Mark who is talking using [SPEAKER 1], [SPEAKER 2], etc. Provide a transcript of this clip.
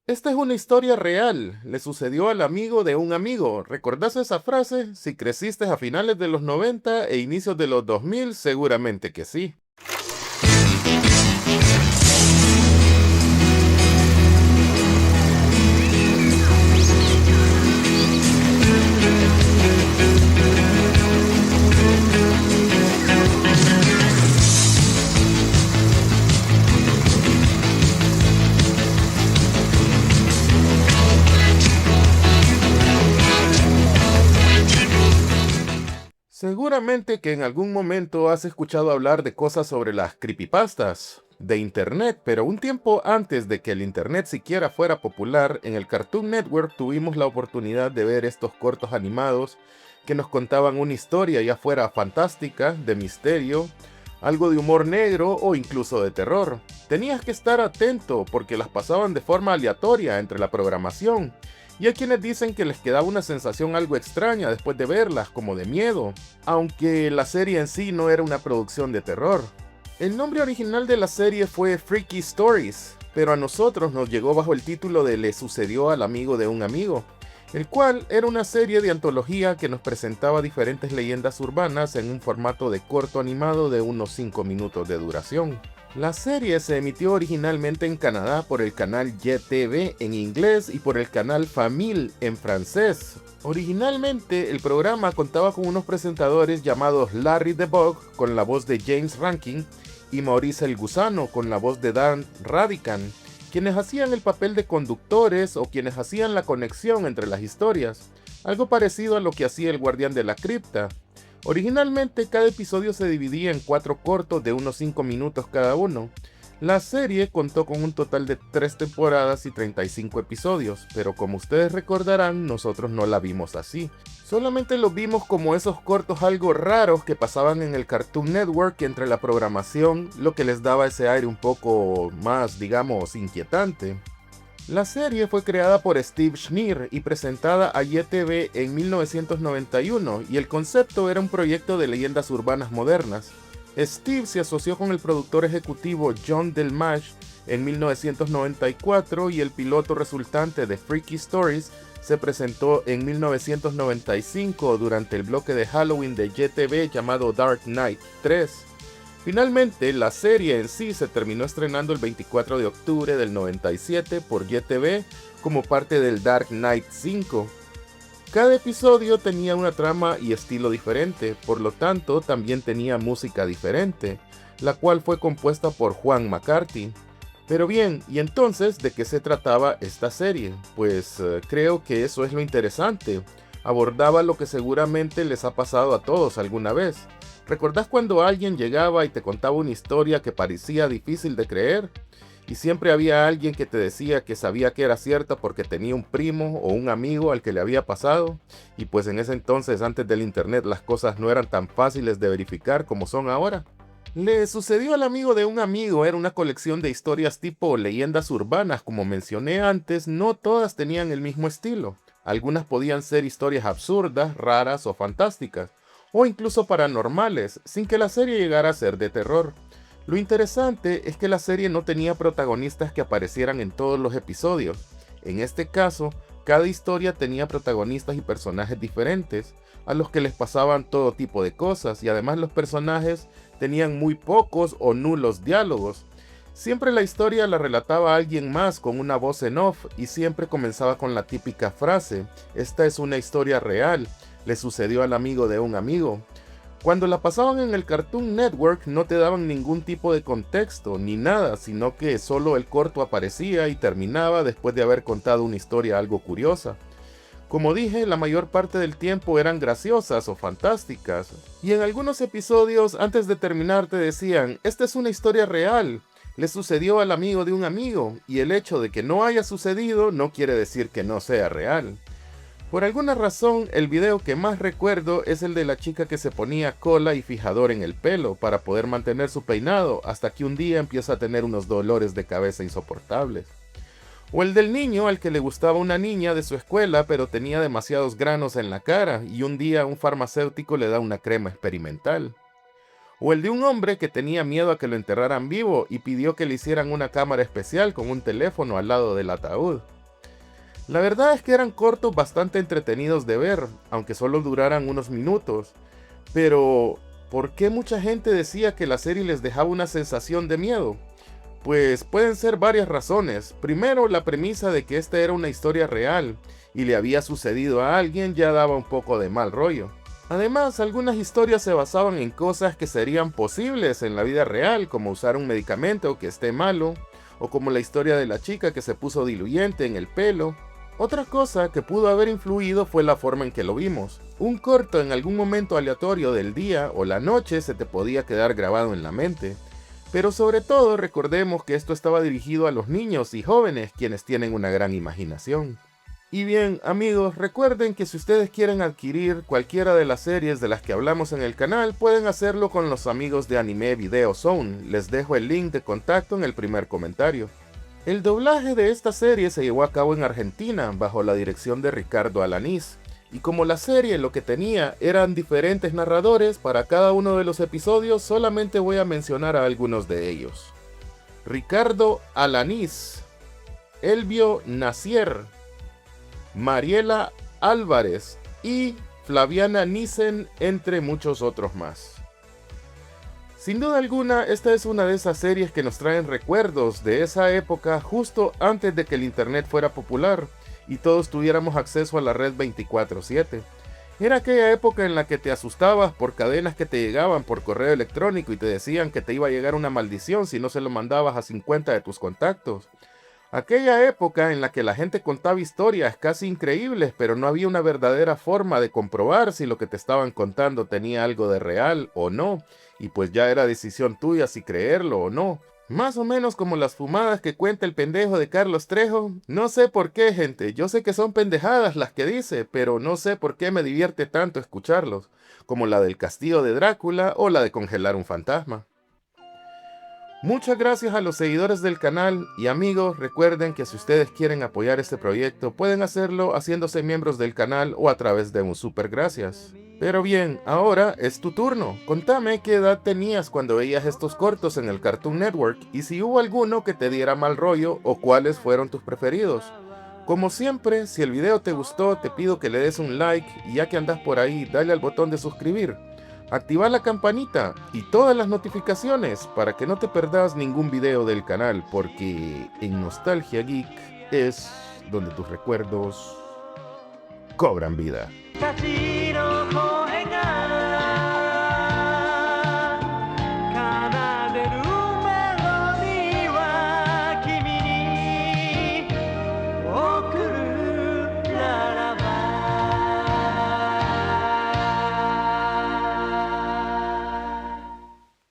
[SPEAKER 1] Esta es una historia real, le sucedió al amigo de un amigo. ¿Recordás esa frase? Si creciste a finales de los 90 e inicios de los 2000, seguramente que sí. Seguramente que en algún momento has escuchado hablar de cosas sobre las creepypastas de Internet, pero un tiempo antes de que el Internet siquiera fuera popular, en el Cartoon Network tuvimos la oportunidad de ver estos cortos animados que nos contaban una historia ya fuera fantástica, de misterio, algo de humor negro o incluso de terror. Tenías que estar atento porque las pasaban de forma aleatoria entre la programación. Y hay quienes dicen que les quedaba una sensación algo extraña después de verlas, como de miedo, aunque la serie en sí no era una producción de terror. El nombre original de la serie fue Freaky Stories, pero a nosotros nos llegó bajo el título de Le sucedió al amigo de un amigo, el cual era una serie de antología que nos presentaba diferentes leyendas urbanas en un formato de corto animado de unos 5 minutos de duración. La serie se emitió originalmente en Canadá por el canal YTV en inglés y por el canal Famille en francés. Originalmente el programa contaba con unos presentadores llamados Larry the Bug con la voz de James Rankin y Maurice el Gusano con la voz de Dan Radican, quienes hacían el papel de conductores o quienes hacían la conexión entre las historias, algo parecido a lo que hacía el Guardián de la Cripta. Originalmente cada episodio se dividía en 4 cortos de unos 5 minutos cada uno. La serie contó con un total de 3 temporadas y 35 episodios, pero como ustedes recordarán, nosotros no la vimos así. Solamente lo vimos como esos cortos algo raros que pasaban en el Cartoon Network entre la programación, lo que les daba ese aire un poco más, digamos, inquietante. La serie fue creada por Steve Schneer y presentada a YTV en 1991 y el concepto era un proyecto de leyendas urbanas modernas. Steve se asoció con el productor ejecutivo John Delmash en 1994 y el piloto resultante de Freaky Stories se presentó en 1995 durante el bloque de Halloween de YTV llamado Dark Knight 3. Finalmente, la serie en sí se terminó estrenando el 24 de octubre del 97 por YTV como parte del Dark Knight 5. Cada episodio tenía una trama y estilo diferente, por lo tanto también tenía música diferente, la cual fue compuesta por Juan McCarthy. Pero bien, ¿y entonces de qué se trataba esta serie? Pues creo que eso es lo interesante. Abordaba lo que seguramente les ha pasado a todos alguna vez. ¿Recordás cuando alguien llegaba y te contaba una historia que parecía difícil de creer? Y siempre había alguien que te decía que sabía que era cierta porque tenía un primo o un amigo al que le había pasado. Y pues en ese entonces, antes del internet, las cosas no eran tan fáciles de verificar como son ahora. Le sucedió al amigo de un amigo, era una colección de historias tipo leyendas urbanas, como mencioné antes, no todas tenían el mismo estilo. Algunas podían ser historias absurdas, raras o fantásticas, o incluso paranormales, sin que la serie llegara a ser de terror. Lo interesante es que la serie no tenía protagonistas que aparecieran en todos los episodios. En este caso, cada historia tenía protagonistas y personajes diferentes, a los que les pasaban todo tipo de cosas, y además los personajes tenían muy pocos o nulos diálogos. Siempre la historia la relataba alguien más con una voz en off y siempre comenzaba con la típica frase: "Esta es una historia real, le sucedió al amigo de un amigo". Cuando la pasaban en el Cartoon Network no te daban ningún tipo de contexto ni nada, sino que solo el corto aparecía y terminaba después de haber contado una historia algo curiosa. Como dije, la mayor parte del tiempo eran graciosas o fantásticas, y en algunos episodios antes de terminar te decían: "Esta es una historia real, le sucedió al amigo de un amigo", y el hecho de que no haya sucedido no quiere decir que no sea real. Por alguna razón, el video que más recuerdo es el de la chica que se ponía cola y fijador en el pelo para poder mantener su peinado hasta que un día empieza a tener unos dolores de cabeza insoportables. O el del niño al que le gustaba una niña de su escuela pero tenía demasiados granos en la cara y un día un farmacéutico le da una crema experimental. O el de un hombre que tenía miedo a que lo enterraran vivo y pidió que le hicieran una cámara especial con un teléfono al lado del ataúd. La verdad es que eran cortos bastante entretenidos de ver, aunque solo duraran unos minutos. Pero, ¿por qué mucha gente decía que la serie les dejaba una sensación de miedo? Pues pueden ser varias razones. Primero, la premisa de que esta era una historia real y le había sucedido a alguien ya daba un poco de mal rollo. Además, algunas historias se basaban en cosas que serían posibles en la vida real, como usar un medicamento que esté malo, o como la historia de la chica que se puso diluyente en el pelo. Otra cosa que pudo haber influido fue la forma en que lo vimos. Un corto en algún momento aleatorio del día o la noche se te podía quedar grabado en la mente. Pero sobre todo recordemos que esto estaba dirigido a los niños y jóvenes, quienes tienen una gran imaginación. Y bien, amigos, recuerden que si ustedes quieren adquirir cualquiera de las series de las que hablamos en el canal, pueden hacerlo con los amigos de Anime Video Zone. Les dejo el link de contacto en el primer comentario. El doblaje de esta serie se llevó a cabo en Argentina, bajo la dirección de Ricardo Alanís. Y como la serie lo que tenía eran diferentes narradores para cada uno de los episodios, solamente voy a mencionar a algunos de ellos. Ricardo Alanís, Elvio Nacier, Mariela Álvarez y Flaviana Nissen, entre muchos otros más. Sin duda alguna, esta es una de esas series que nos traen recuerdos de esa época justo antes de que el internet fuera popular y todos tuviéramos acceso a la red 24/7. Era aquella época en la que te asustabas por cadenas que te llegaban por correo electrónico y te decían que te iba a llegar una maldición si no se lo mandabas a 50 de tus contactos. Aquella época en la que la gente contaba historias casi increíbles, pero no había una verdadera forma de comprobar si lo que te estaban contando tenía algo de real o no, y pues ya era decisión tuya si creerlo o no. Más o menos como las fumadas que cuenta el pendejo de Carlos Trejo. No sé por qué, gente, yo sé que son pendejadas las que dice, pero no sé por qué me divierte tanto escucharlos, como la del castillo de Drácula o la de congelar un fantasma. Muchas gracias a los seguidores del canal y amigos, recuerden que si ustedes quieren apoyar este proyecto pueden hacerlo haciéndose miembros del canal o a través de un super gracias. Pero bien, ahora es tu turno. Contame qué edad tenías cuando veías estos cortos en el Cartoon Network y si hubo alguno que te diera mal rollo o cuáles fueron tus preferidos. Como siempre, si el video te gustó te pido que le des un like y ya que andas por ahí dale al botón de suscribir. Activa la campanita y todas las notificaciones para que no te perdas ningún video del canal, porque en Nostalgia Geek es donde tus recuerdos cobran vida.